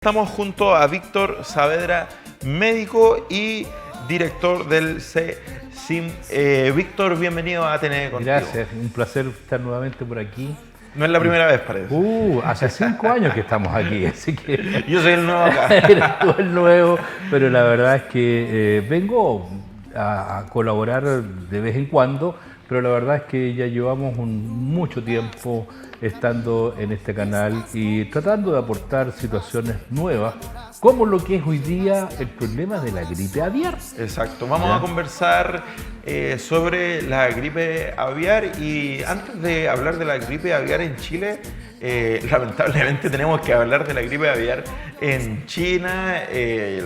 Estamos junto a Víctor Saavedra, médico y director del CSIM. Víctor, bienvenido a ATN Contigo. Gracias, un placer estar nuevamente por aquí. No es la primera vez, parece. Hace 5 años que estamos aquí, así que... Yo soy el nuevo acá. Eres tú el nuevo, pero la verdad es que vengo a colaborar de vez en cuando, pero la verdad es que ya llevamos mucho tiempo estando en este canal y tratando de aportar situaciones nuevas, como lo que es hoy día el problema de la gripe aviar. Exacto, vamos a conversar sobre la gripe aviar, y antes de hablar de la gripe aviar en Chile, lamentablemente tenemos que hablar de la gripe aviar en China.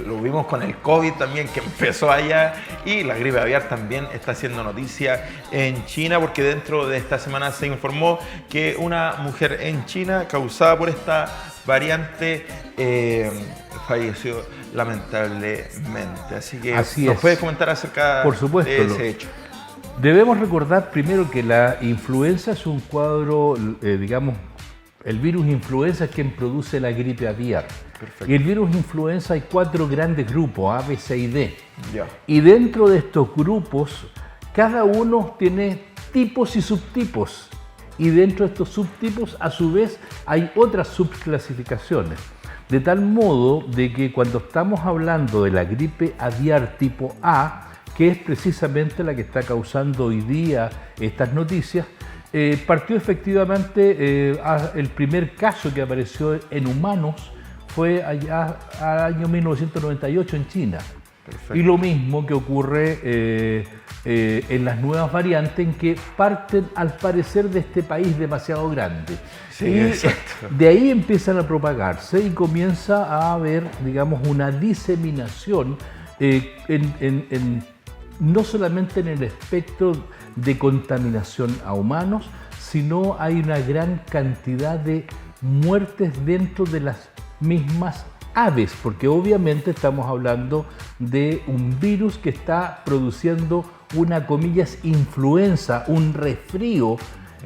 Lo vimos con el COVID también, que empezó allá, y la gripe aviar también está haciendo noticia en China, porque dentro de esta semana se informó que una mujer en China causada por esta variante falleció lamentablemente. Así que ¿nos puedes comentar acerca de ese hecho? Debemos recordar primero que la influenza es un cuadro, digamos, el virus influenza es quien produce la gripe aviar. Perfecto. Y el virus influenza hay 4 grandes grupos, A, B, C y D. Ya. Y dentro de estos grupos, cada uno tiene tipos y subtipos. Y dentro de estos subtipos, a su vez, hay otras subclasificaciones. De tal modo de que cuando estamos hablando de la gripe aviar tipo A, que es precisamente la que está causando hoy día estas noticias, partió efectivamente, el primer caso que apareció en humanos fue allá al año 1998 en China. Perfecto. Y lo mismo que ocurre en las nuevas variantes, en que parten al parecer de este país demasiado grande. Sí, y exacto. De ahí empiezan a propagarse y comienza a haber, digamos, una diseminación no solamente en el espectro de contaminación a humanos, sino hay una gran cantidad de muertes dentro de las mismas aves, porque obviamente estamos hablando de un virus que está produciendo una, comillas, influenza, un resfrío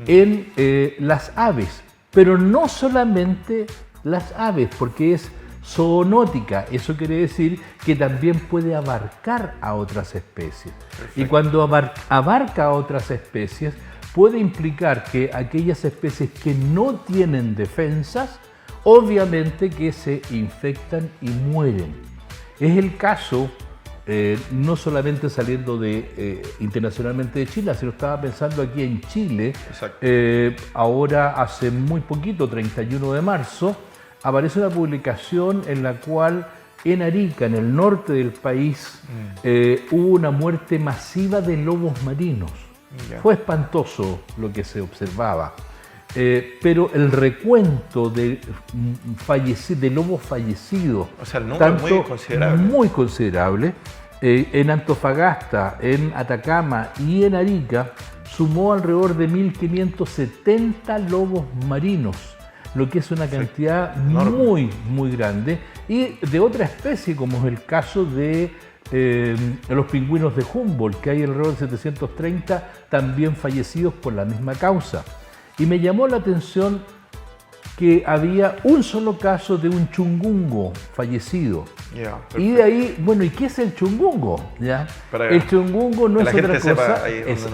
en las aves, pero no solamente las aves, porque es zoonótica. Eso quiere decir que también puede abarcar a otras especies. Perfecto. Y cuando abarca a otras especies, puede implicar que aquellas especies que no tienen defensas, obviamente que se infectan y mueren. Es el caso, no solamente saliendo internacionalmente de Chile, sino estaba pensando aquí en Chile. Ahora hace muy poquito, 31 de marzo, aparece una publicación en la cual en Arica, en el norte del país, hubo una muerte masiva de lobos marinos. Fue espantoso lo que se observaba. Pero el recuento de lobos fallecidos, o sea, el número es muy considerable. Muy considerable. En Antofagasta, en Atacama y en Arica sumó alrededor de 1.570 lobos marinos, lo que es una cantidad muy, muy grande, y de otra especie, como es el caso de los pingüinos de Humboldt, que hay alrededor de 730 también fallecidos por la misma causa. Y me llamó la atención que había un solo caso de un chungungo fallecido. Y de ahí, bueno, ¿y qué es el chungungo? El chungungo no es otra cosa, es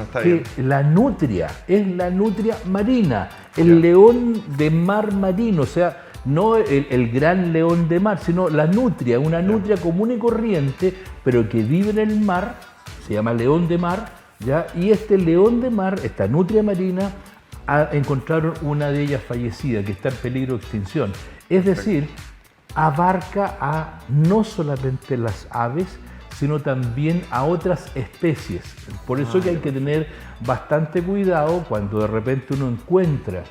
la nutria, es la nutria marina, el león de mar marino, o sea, no el gran león de mar, sino la nutria, una nutria común y corriente, pero que vive en el mar, se llama león de mar, y este león de mar, esta nutria marina, encontraron una de ellas fallecida, que está en peligro de extinción. Es decir, abarca a no solamente las aves, sino también a otras especies. Por eso que hay que tener bastante cuidado cuando de repente uno encuentra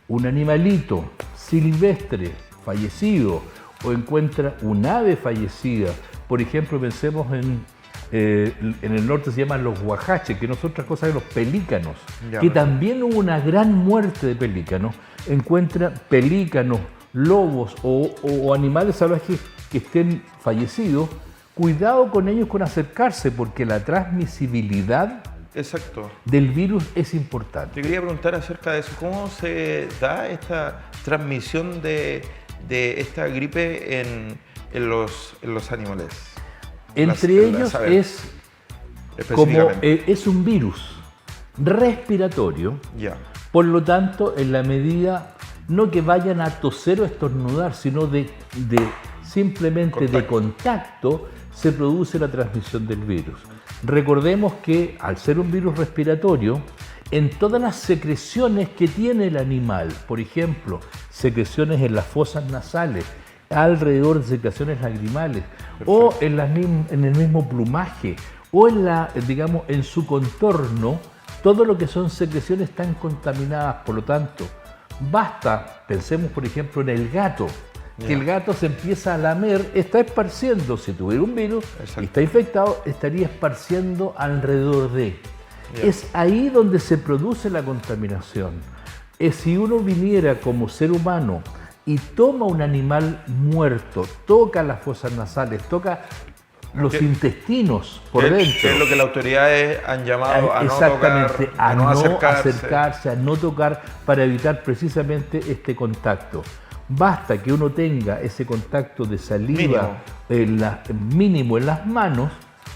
un animalito silvestre fallecido o encuentra un ave fallecida. Por ejemplo, pensemos en el norte se llaman los huajaches, que no son otra cosa que los pelícanos, que también hubo una gran muerte de pelícanos. Encuentran pelícanos, lobos o animales salvajes que estén fallecidos. Cuidado con ellos con acercarse, porque la transmisibilidad del virus es importante. Te quería preguntar acerca de eso. ¿Cómo se da esta transmisión de de esta gripe en los animales? Entre ellos es es un virus respiratorio, Ya. por lo tanto, en la medida no que vayan a toser o estornudar, sino de simplemente de contacto, se produce la transmisión del virus. Recordemos que al ser un virus respiratorio, en todas las secreciones que tiene el animal, por ejemplo, secreciones en las fosas nasales, alrededor de secreciones lagrimales, o en el mismo plumaje, o digamos, en su contorno, todo lo que son secreciones están contaminadas. Por lo tanto, basta, pensemos por ejemplo en el gato, que el gato se empieza a lamer, está esparciendo, si tuviera un virus y está infectado, estaría esparciendo alrededor de. Es ahí donde se produce la contaminación. Si uno viniera como ser humano y toma un animal muerto, toca las fosas nasales, toca los intestinos por dentro. Que es lo que las autoridades han llamado a exactamente, no acercarse, a no tocar, para evitar precisamente este contacto. Basta que uno tenga ese contacto de saliva mínimo en las manos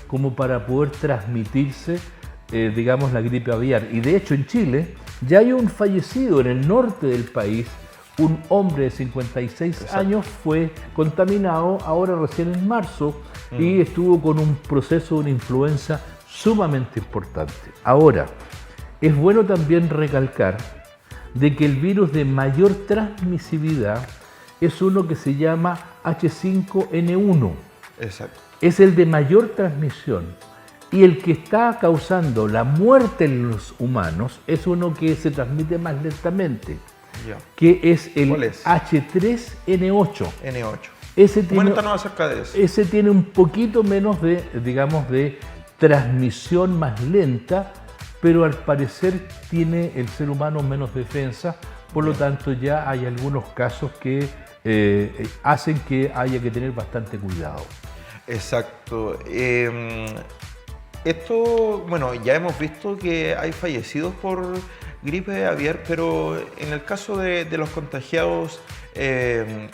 como para poder transmitirse, digamos, la gripe aviar. Y de hecho en Chile ya hay un fallecido en el norte del país. Un hombre de 56 años fue contaminado ahora recién en marzo y estuvo con un proceso de una influenza sumamente importante. Ahora, es bueno también recalcar de que el virus de mayor transmisibilidad es uno que se llama H5N1. Exacto. Es el de mayor transmisión. Y el que está causando la muerte en los humanos es uno que se transmite más lentamente. Que es el H3N8. N8. Cuéntanos acerca de eso. Ese tiene un poquito menos de, digamos, de transmisión más lenta, pero al parecer tiene el ser humano menos defensa, por lo tanto ya hay algunos casos que hacen que haya que tener bastante cuidado. Exacto. Esto, bueno, ya hemos visto que hay fallecidos por gripe aviar, pero en el caso de los contagiados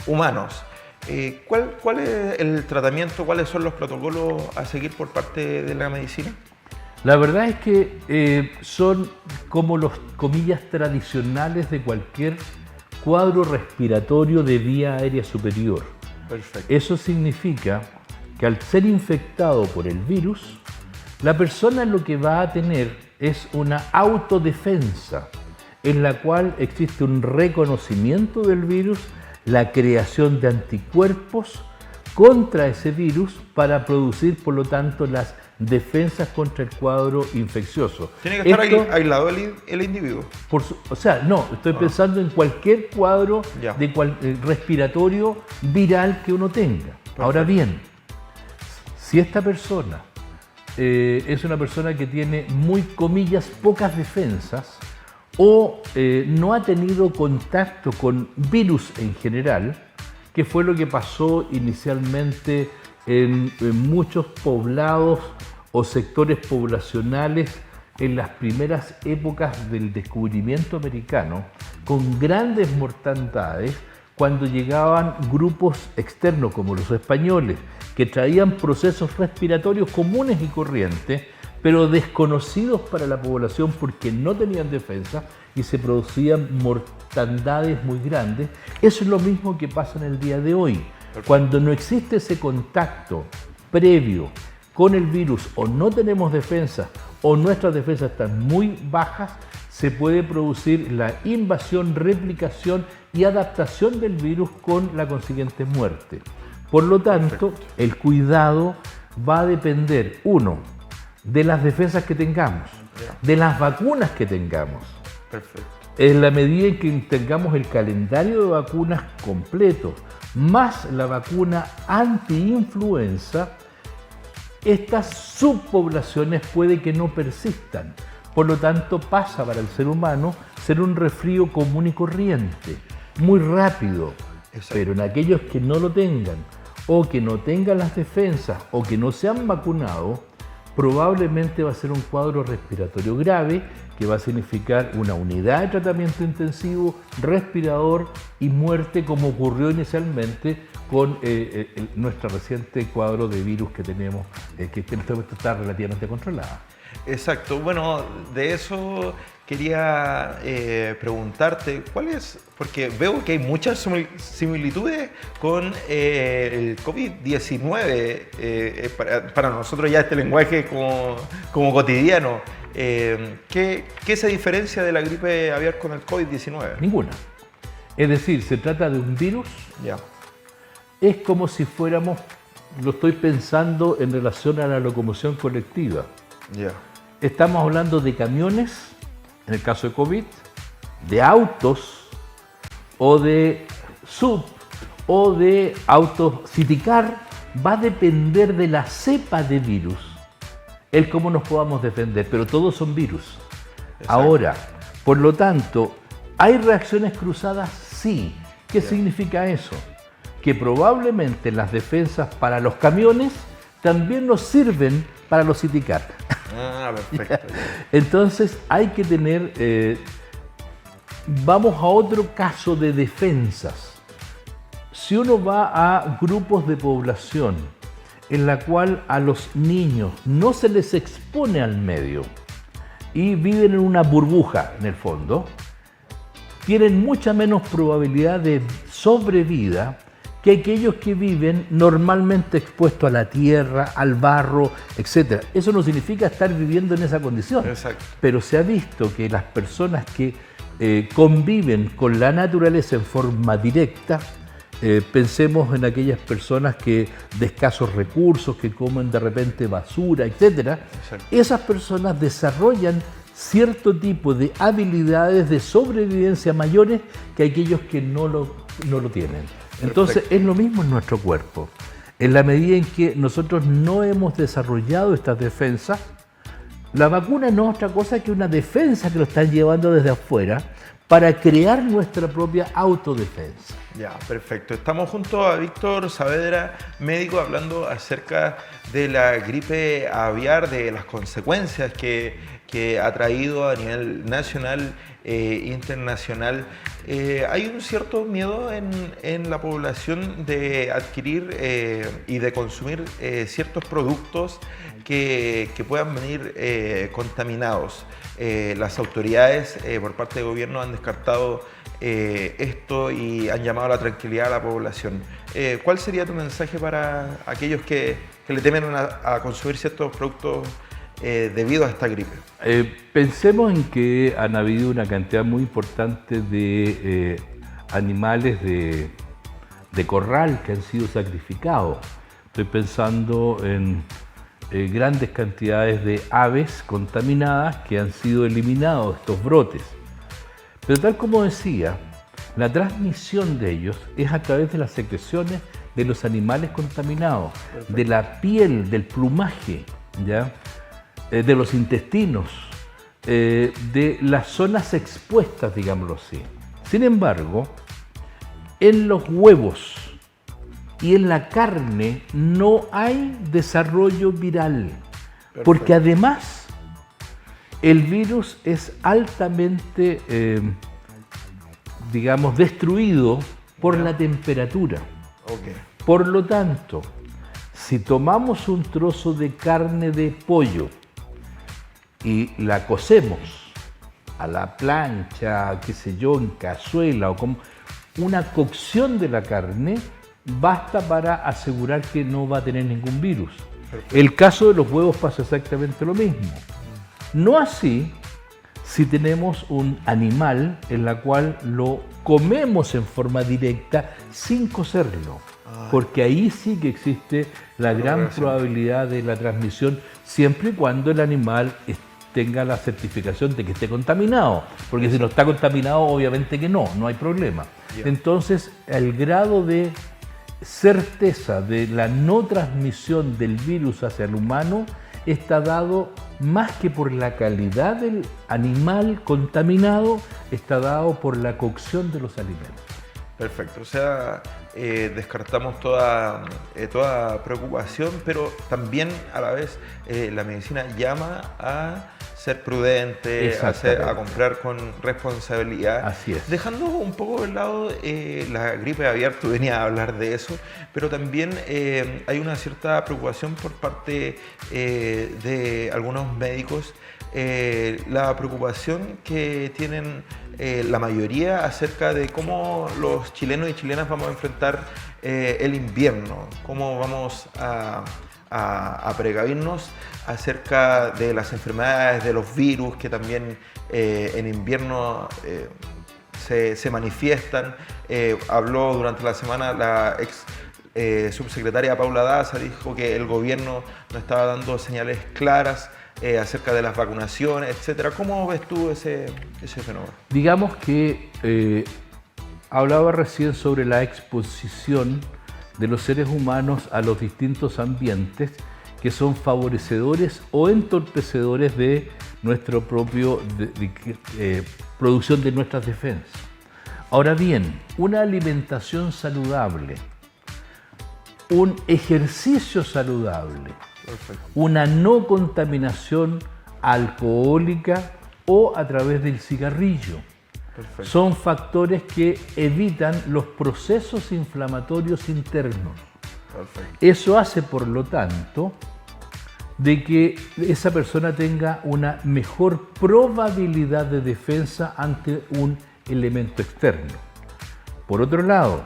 humanos, ¿cuál es el tratamiento? ¿Cuáles son los protocolos a seguir por parte de la medicina? La verdad es que son como los, comillas, tradicionales de cualquier cuadro respiratorio de vía aérea superior. Perfecto. Eso significa que al ser infectado por el virus, la persona lo que va a tener es una autodefensa en la cual existe un reconocimiento del virus, la creación de anticuerpos contra ese virus para producir, por lo tanto, las defensas contra el cuadro infeccioso. ¿Tiene que estar aislado el individuo? O sea, no, estoy pensando en cualquier cuadro respiratorio viral que uno tenga. Perfecto. Ahora bien, si esta persona es una persona que tiene, muy comillas, pocas defensas o no ha tenido contacto con virus en general, que fue lo que pasó inicialmente en muchos poblados o sectores poblacionales en las primeras épocas del descubrimiento americano, con grandes mortandades, cuando llegaban grupos externos como los españoles, que traían procesos respiratorios comunes y corrientes, pero desconocidos para la población porque no tenían defensa y se producían mortandades muy grandes. Eso es lo mismo que pasa en el día de hoy. Cuando no existe ese contacto previo con el virus o no tenemos defensa o nuestras defensas están muy bajas, se puede producir la invasión, replicación y adaptación del virus con la consiguiente muerte. Por lo tanto, el cuidado va a depender, uno, de las defensas que tengamos, de las vacunas que tengamos. Perfecto. En la medida en que tengamos el calendario de vacunas completo, más la vacuna anti-influenza, estas subpoblaciones puede que no persistan. Por lo tanto, pasa para el ser humano ser un resfrío común y corriente, muy rápido. Exacto. Pero en aquellos que no lo tengan, o que no tengan las defensas, o que no se han vacunado, probablemente va a ser un cuadro respiratorio grave que va a significar una unidad de tratamiento intensivo, respirador y muerte, como ocurrió inicialmente con nuestro reciente cuadro de virus que tenemos, que en este momento está relativamente controlada. Exacto. Bueno, de eso quería preguntarte, ¿cuál es? Porque veo que hay muchas similitudes con el COVID-19. Para nosotros ya este lenguaje como cotidiano. ¿Qué se diferencia de la gripe aviar con el COVID-19? Ninguna. Es decir, se trata de un virus. Ya. Es como si fuéramos, lo estoy pensando en relación a la locomoción colectiva. Ya. Estamos hablando de camiones, en el caso de COVID, de autos o de sub o de autos Citicar. Va a depender de la cepa de virus el cómo nos podamos defender, pero todos son virus. Exacto. Ahora, por lo tanto, ¿hay reacciones cruzadas? Sí. ¿Qué significa eso? Que probablemente las defensas para los camiones también nos sirven para los Citicar. Ah, perfecto. Entonces hay que tener, vamos a otro caso de defensas. Si uno va a grupos de población en la cual a los niños no se les expone al medio y viven en una burbuja en el fondo, tienen mucha menos probabilidad de sobrevida que aquellos que viven normalmente expuestos a la tierra, al barro, etc. Eso no significa estar viviendo en esa condición. Exacto. Pero se ha visto que las personas que conviven con la naturaleza en forma directa, pensemos en aquellas personas que de escasos recursos, que comen de repente basura, etc. Exacto. Esas personas desarrollan cierto tipo de habilidades de sobrevivencia mayores que aquellos que no lo tienen. Entonces es lo mismo en nuestro cuerpo. En la medida en que nosotros no hemos desarrollado estas defensas, la vacuna no es otra cosa que una defensa que lo están llevando desde afuera para crear nuestra propia autodefensa. Ya, perfecto. Estamos junto a Víctor Saavedra, médico, hablando acerca de la gripe aviar, de las consecuencias que ha traído a nivel nacional e internacional. Hay un cierto miedo en la población de adquirir y de consumir ciertos productos que puedan venir contaminados. Las autoridades por parte del gobierno han descartado esto y han llamado a la tranquilidad a la población. ¿Cuál sería tu mensaje para aquellos que le temen a consumir ciertos productos debido a esta gripe? Pensemos en que han habido una cantidad muy importante de animales de corral que han sido sacrificados. Estoy pensando en grandes cantidades de aves contaminadas que han sido eliminados de estos brotes. Pero tal como decía, la transmisión de ellos es a través de las secreciones de los animales contaminados, de la piel, del plumaje, ¿ya? De los intestinos, de las zonas expuestas, digámoslo así. Sin embargo, en los huevos y en la carne no hay desarrollo viral, porque además el virus es altamente, digamos, destruido por la temperatura. Okay. Por lo tanto, si tomamos un trozo de carne de pollo y la cocemos a la plancha, qué sé yo, en cazuela o como una cocción de la carne, basta para asegurar que no va a tener ningún virus. Perfecto. El caso de los huevos pasa exactamente lo mismo. No así si tenemos un animal en la cual lo comemos en forma directa sin cocerlo, porque ahí sí que existe la gran probabilidad de la transmisión, siempre y cuando el animal tenga la certificación de que esté contaminado, porque si no está contaminado obviamente que no hay problema. Entonces el grado de certeza de la no transmisión del virus hacia el humano está dado más que por la calidad del animal contaminado, está dado por la cocción de los alimentos. Perfecto, o sea, descartamos toda preocupación, pero también a la vez la medicina llama a ser prudente, a comprar con responsabilidad. Así es. Dejando un poco de lado la gripe aviar, tú venías a hablar de eso, pero también hay una cierta preocupación por parte de algunos médicos, la preocupación que tienen la mayoría acerca de cómo los chilenos y chilenas vamos a enfrentar el invierno, cómo vamos a precavirnos acerca de las enfermedades, de los virus que también en invierno se manifiestan. Habló durante la semana la ex subsecretaria Paula Daza, dijo que el gobierno no estaba dando señales claras acerca de las vacunaciones, etcétera. ¿Cómo ves tú ese fenómeno? Digamos que hablaba recién sobre la exposición de los seres humanos a los distintos ambientes que son favorecedores o entorpecedores de nuestro propio producción de nuestras defensas. Ahora bien, una alimentación saludable, un ejercicio saludable, una no contaminación alcohólica o a través del cigarrillo. Perfecto. Son factores que evitan los procesos inflamatorios internos. Perfecto. Eso hace, por lo tanto, de que esa persona tenga una mejor probabilidad de defensa ante un elemento externo. Por otro lado,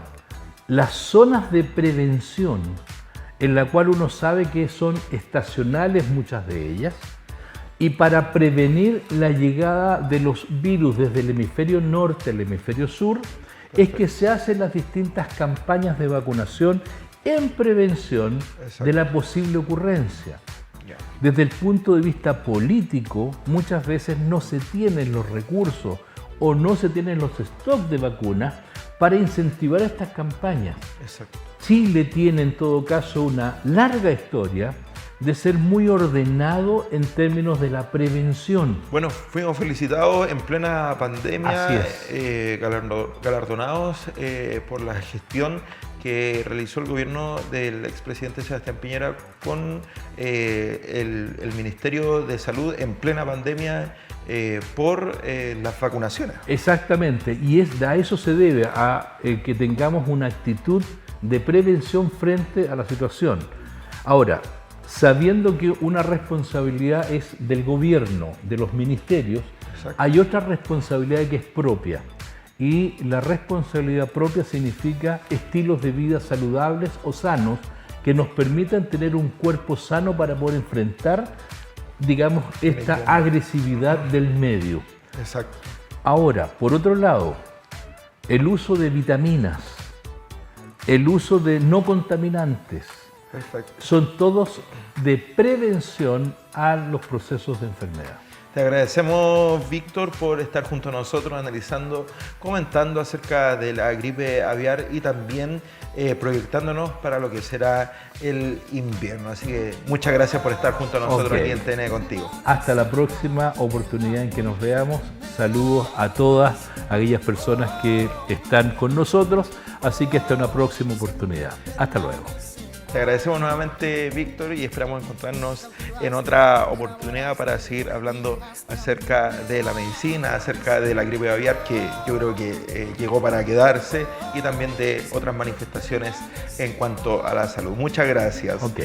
las zonas de prevención, en la cual uno sabe que son estacionales muchas de ellas, y para prevenir la llegada de los virus desde el hemisferio norte al hemisferio sur, perfecto, es que se hacen las distintas campañas de vacunación en prevención, exacto, de la posible ocurrencia. Desde el punto de vista político, muchas veces no se tienen los recursos o no se tienen los stocks de vacunas para incentivar estas campañas. Exacto. Chile tiene en todo caso una larga historia de ser muy ordenado en términos de la prevención. Bueno, fuimos felicitados en plena pandemia, galardonados por la gestión que realizó el gobierno del expresidente Sebastián Piñera con el Ministerio de Salud en plena pandemia por las vacunaciones. Exactamente, y a eso se debe, a que tengamos una actitud de prevención frente a la situación. Ahora, sabiendo que una responsabilidad es del gobierno, de los ministerios, exacto, hay otra responsabilidad que es propia. Y la responsabilidad propia significa estilos de vida saludables o sanos que nos permitan tener un cuerpo sano para poder enfrentar, digamos, esta agresividad del medio. Exacto. Ahora, por otro lado, el uso de vitaminas, el uso de no contaminantes, perfecto, son todos de prevención a los procesos de enfermedad. Te agradecemos, Víctor, por estar junto a nosotros analizando, comentando acerca de la gripe aviar y también proyectándonos para lo que será el invierno. Así que muchas gracias por estar junto a nosotros aquí en TN Contigo. Hasta la próxima oportunidad en que nos veamos. Saludos a todas aquellas personas que están con nosotros. Así que hasta una próxima oportunidad. Hasta luego. Te agradecemos nuevamente, Víctor, y esperamos encontrarnos en otra oportunidad para seguir hablando acerca de la medicina, acerca de la gripe aviar, que yo creo que llegó para quedarse, y también de otras manifestaciones en cuanto a la salud. Muchas gracias.